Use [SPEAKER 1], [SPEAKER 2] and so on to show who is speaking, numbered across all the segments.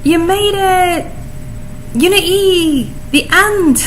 [SPEAKER 1] You made it! Unit E! The end!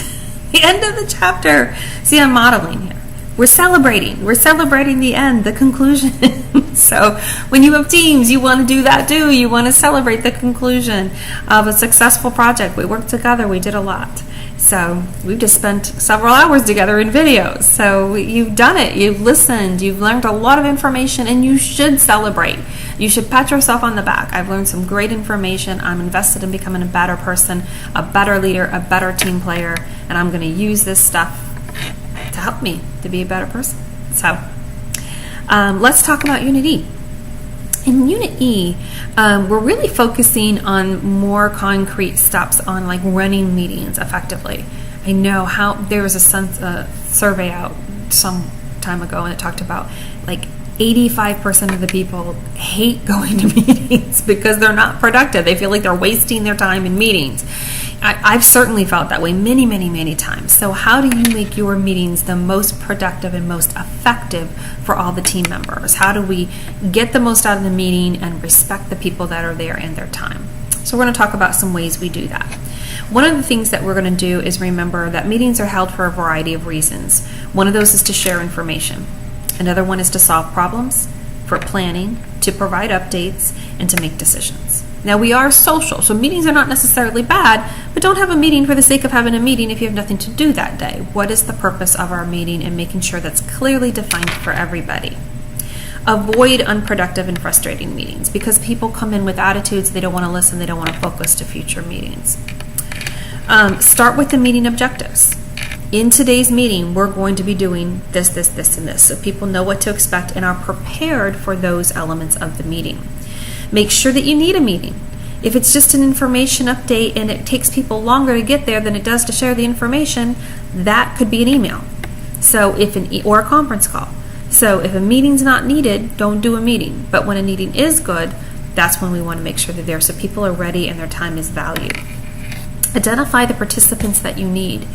[SPEAKER 1] The end of the chapter. See, I'm modeling here. We're celebrating. We're celebrating the end, the conclusion. So when you have teams, you want to do that too. You want to celebrate the conclusion of a successful project. We worked together. We did a lot. So we've just spent several hours together in videos. So you've done it. You've listened. You've learned a lot of information, and you should celebrate. You should pat yourself on the back. I've learned some great information. I'm invested in becoming a better person, a better leader, a better team player, and I'm going to use this stuff to help me to be a better person. So let's talk about Unit E. In Unit E, we're really focusing on more concrete steps on like running meetings effectively. I know how there was a survey out some time ago, and it talked about like 85% of the people hate going to meetings because they're not productive. They feel like they're wasting their time in meetings. I've certainly felt that way many, many, many times. So how do you make your meetings the most productive and most effective for all the team members? How do we get the most out of the meeting and respect the people that are there and their time? So we're going to talk about some ways we do that. One of the things that we're going to do is remember that meetings are held for a variety of reasons. One of those is to share information. Another one is to solve problems, for planning, to provide updates, and to make decisions. Now, we are social, so meetings are not necessarily bad, but don't have a meeting for the sake of having a meeting if you have nothing to do that day. What is the purpose of our meeting, and making sure that's clearly defined for everybody. Avoid unproductive and frustrating meetings because people come in with attitudes, they don't want to listen, they don't want to focus to future meetings. Start with the meeting objectives. In today's meeting, we're going to be doing this, this, this, and this, so people know what to expect and are prepared for those elements of the meeting. Make sure that you need a meeting. If it's just an information update and it takes people longer to get there than it does to share the information, that could be an email. So or a conference call. So if a meeting's not needed, don't do a meeting. But when a meeting is good, that's when we want to make sure they're there so people are ready and their time is valued. Identify the participants that you need.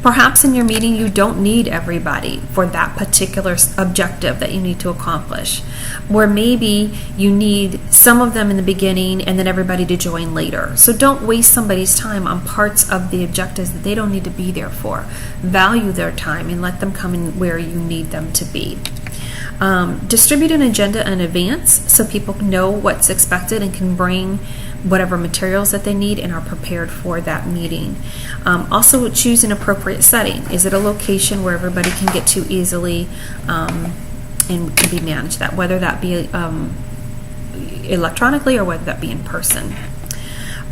[SPEAKER 1] Perhaps in your meeting you don't need everybody for that particular objective that you need to accomplish. Where maybe you need some of them in the beginning and then everybody to join later. So don't waste somebody's time on parts of the objectives that they don't need to be there for. Value their time and let them come in where you need them to be. Distribute an agenda in advance so people know what's expected and can bring whatever materials that they need and are prepared for that meeting. Also choose an appropriate setting. Is it a location where everybody can get to easily and can be managed, that whether that be electronically or whether that be in person.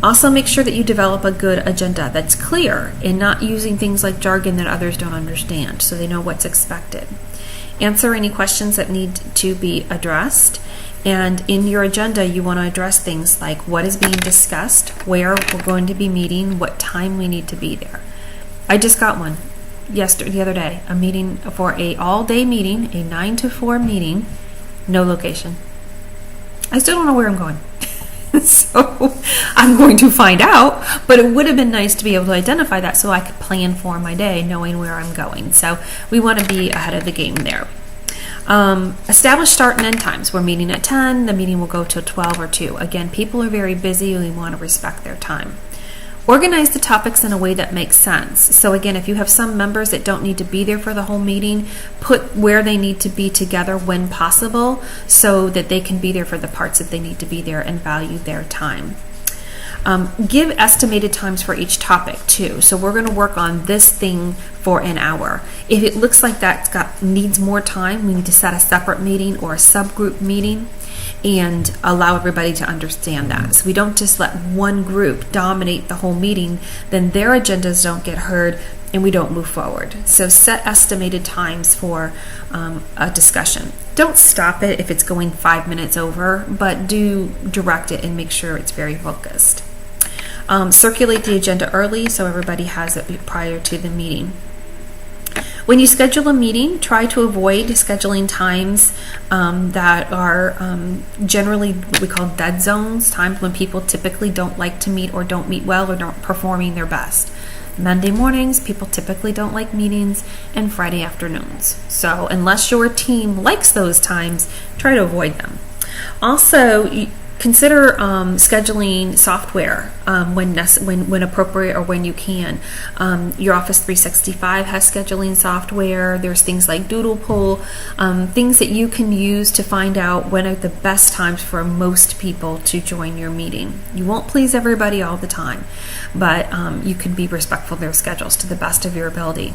[SPEAKER 1] Also make sure that you develop a good agenda that's clear and not using things like jargon that others don't understand so they know what's expected. Answer any questions that need to be addressed. And in your agenda, you want to address things like what is being discussed, where we're going to be meeting, what time we need to be there. I just got one the other day, a meeting for a all-day meeting, a 9 to 4 meeting, no location. I still don't know where I'm going. So I'm going to find out, but it would have been nice to be able to identify that so I could plan for my day knowing where I'm going. So we want to be ahead of the game there. Establish start and end times. We're meeting at 10, the meeting will go till 12 or 2. Again, people are very busy and we want to respect their time. Organize the topics in a way that makes sense. So again, if you have some members that don't need to be there for the whole meeting, put where they need to be together when possible so that they can be there for the parts that they need to be there and value their time. Give estimated times for each topic too. So we're going to work on this thing for an hour. If it looks like that needs more time, we need to set a separate meeting or a subgroup meeting and allow everybody to understand that. So we don't just let one group dominate the whole meeting, then their agendas don't get heard and we don't move forward. So set estimated times for a discussion. Don't stop it if it's going 5 minutes over, but do direct it and make sure it's very focused. Circulate the agenda early so everybody has it prior to the meeting. When you schedule a meeting, try to avoid scheduling times that are generally what we call dead zones, times when people typically don't like to meet or don't meet well or aren't performing their best. Monday mornings, people typically don't like meetings, and Friday afternoons. So unless your team likes those times, try to avoid them. Also, Consider scheduling software when appropriate or when you can. Your Office 365 has scheduling software. There's things like Doodle Poll, things that you can use to find out when are the best times for most people to join your meeting. You won't please everybody all the time, but you can be respectful of their schedules to the best of your ability.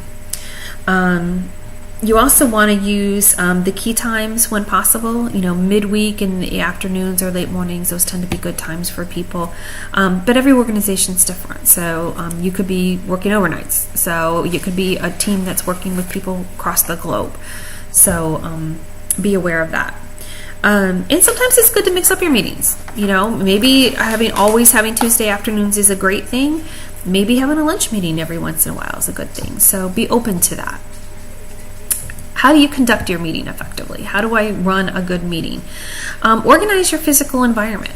[SPEAKER 1] You also want to use the key times when possible. Midweek in the afternoons or late mornings, those tend to be good times for people. But every organization is different. So you could be working overnights. So you could be a team that's working with people across the globe. So be aware of that. And sometimes it's good to mix up your meetings. Maybe always having Tuesday afternoons is a great thing. Maybe having a lunch meeting every once in a while is a good thing. So be open to that. How do you conduct your meeting effectively? How do I run a good meeting? Organize your physical environment.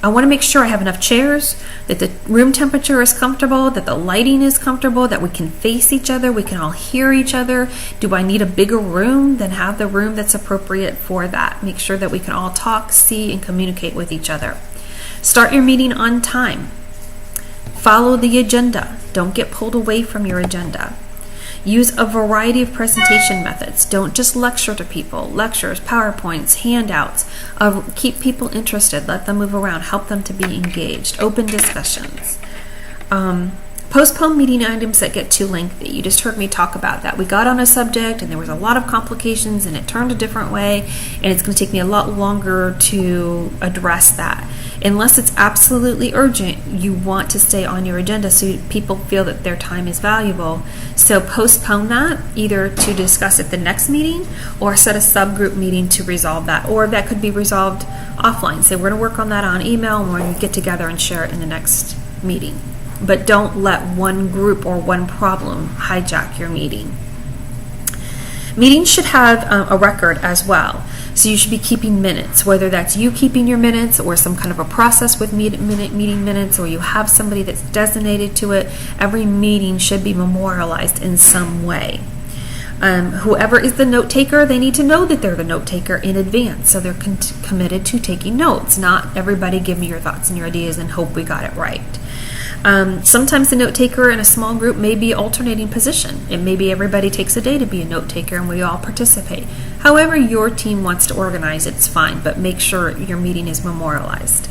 [SPEAKER 1] I want to make sure I have enough chairs, that the room temperature is comfortable, that the lighting is comfortable, that we can face each other, we can all hear each other. Do I need a bigger room? Then have the room that's appropriate for that. Make sure that we can all talk, see, and communicate with each other. Start your meeting on time. Follow the agenda. Don't get pulled away from your agenda. Use a variety of presentation methods. Don't just lecture to people. Lectures, PowerPoints, handouts. Keep people interested. Let them move around. Help them to be engaged. Open discussions. Postpone meeting items that get too lengthy. You just heard me talk about that. We got on a subject and there was a lot of complications and it turned a different way, and it's going to take me a lot longer to address that. Unless it's absolutely urgent, you want to stay on your agenda so people feel that their time is valuable. So postpone that either to discuss at the next meeting or set a subgroup meeting to resolve that. Or that could be resolved offline. Say we're going to work on that on email and we're going to get together and share it in the next meeting. But don't let one group or one problem hijack your meeting. Meetings should have a record as well. So you should be keeping minutes, whether that's you keeping your minutes or some kind of a process with meeting minutes, or you have somebody that's designated to it. Every meeting should be memorialized in some way. Whoever is the note taker, they need to know that they're the note taker in advance. So they're committed to taking notes, not everybody give me your thoughts and your ideas and hope we got it right. Sometimes the note taker in a small group may be alternating position. It may be everybody takes a day to be a note taker and we all participate. However your team wants to organize it, it's fine, but make sure your meeting is memorialized.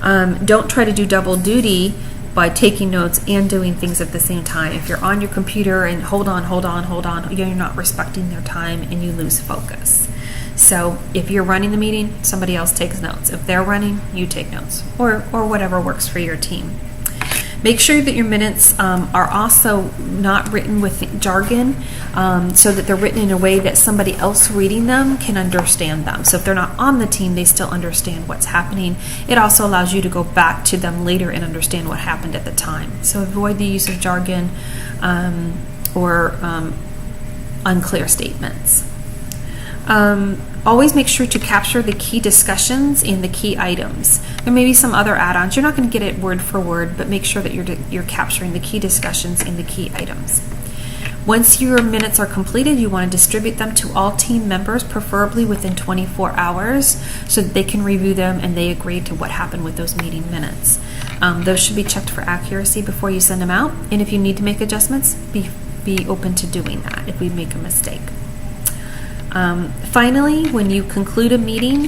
[SPEAKER 1] Don't try to do double duty by taking notes and doing things at the same time. If you're on your computer and hold on, you're not respecting their time and you lose focus. So if you're running the meeting, somebody else takes notes. If they're running, you take notes, or whatever works for your team. Make sure that your minutes are also not written with jargon, so that they're written in a way that somebody else reading them can understand them. So if they're not on the team, they still understand what's happening. It also allows you to go back to them later and understand what happened at the time. So avoid the use of jargon or unclear statements. Always make sure to capture the key discussions and the key items. There may be some other add-ons. You're not going to get it word for word, but make sure that you're capturing the key discussions and the key items. Once your minutes are completed, you want to distribute them to all team members, preferably within 24 hours, so that they can review them and they agree to what happened with those meeting minutes. Those should be checked for accuracy before you send them out, and if you need to make adjustments, be open to doing that if we make a mistake. Finally, when you conclude a meeting,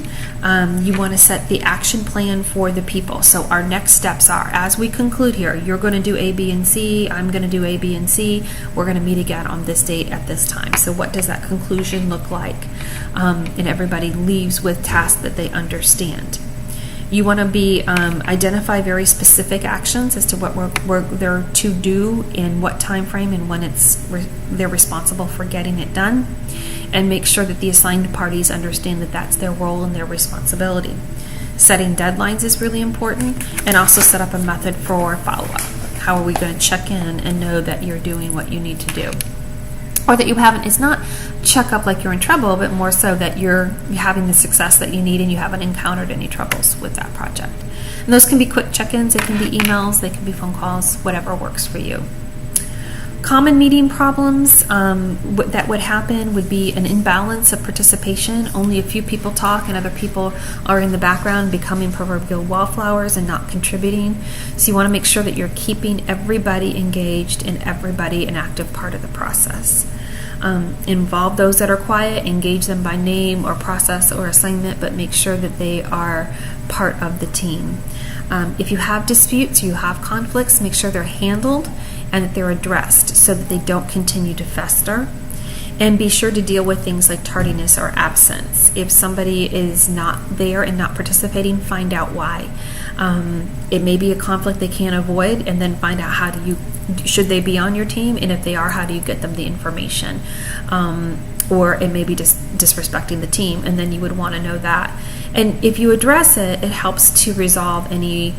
[SPEAKER 1] you want to set the action plan for the people. So our next steps are, as we conclude here, you're going to do A, B, and C, I'm going to do A, B, and C, we're going to meet again on this date at this time. So what does that conclusion look like? And everybody leaves with tasks that they understand. You want to identify very specific actions as to what they're to do in what time frame and when they're responsible for getting it done, and make sure that the assigned parties understand that that's their role and their responsibility. Setting deadlines is really important, and also set up a method for follow-up. How are we going to check in and know that you're doing what you need to do? Or that you haven't, it's not check up like you're in trouble, but more so that you're having the success that you need and you haven't encountered any troubles with that project. And those can be quick check-ins, they can be emails, they can be phone calls, whatever works for you. common meeting problems that would happen would be an imbalance of participation. Only a few people talk and other people are in the background becoming proverbial wallflowers and not contributing. So you want to make sure that you're keeping everybody engaged and everybody an active part of the process. Involve those that are quiet, engage them by name or process or assignment, but make sure that they are part of the team. If you have disputes, you have conflicts, make sure they're handled and that they're addressed so that they don't continue to fester. And be sure to deal with things like tardiness or absence. If somebody is not there and not participating, find out why. It may be a conflict they can't avoid, and then find out should they be on your team, and if they are, how do you get them the information? Or it may be disrespecting the team, and then you would want to know that. And if you address it, it helps to resolve any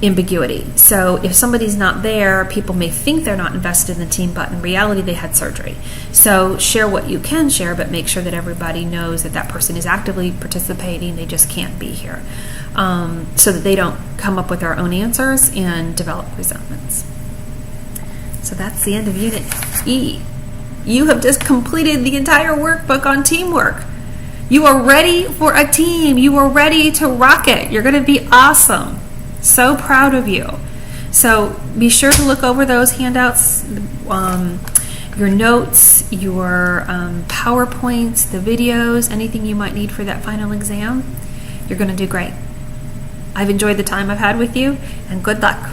[SPEAKER 1] ambiguity. So if somebody's not there, people may think they're not invested in the team, but in reality they had surgery. So share what you can share, but make sure that everybody knows that that person is actively participating, they just can't be here, so that they don't come up with their own answers and develop resentments. So that's the end of Unit E. You have just completed the entire workbook on teamwork. You are ready for a team. You are ready to rock it. You're going to be awesome. So proud of you. So be sure to look over those handouts, your notes, your PowerPoints, the videos, anything you might need for that final exam. You're going to do great. I've enjoyed the time I've had with you, and good luck.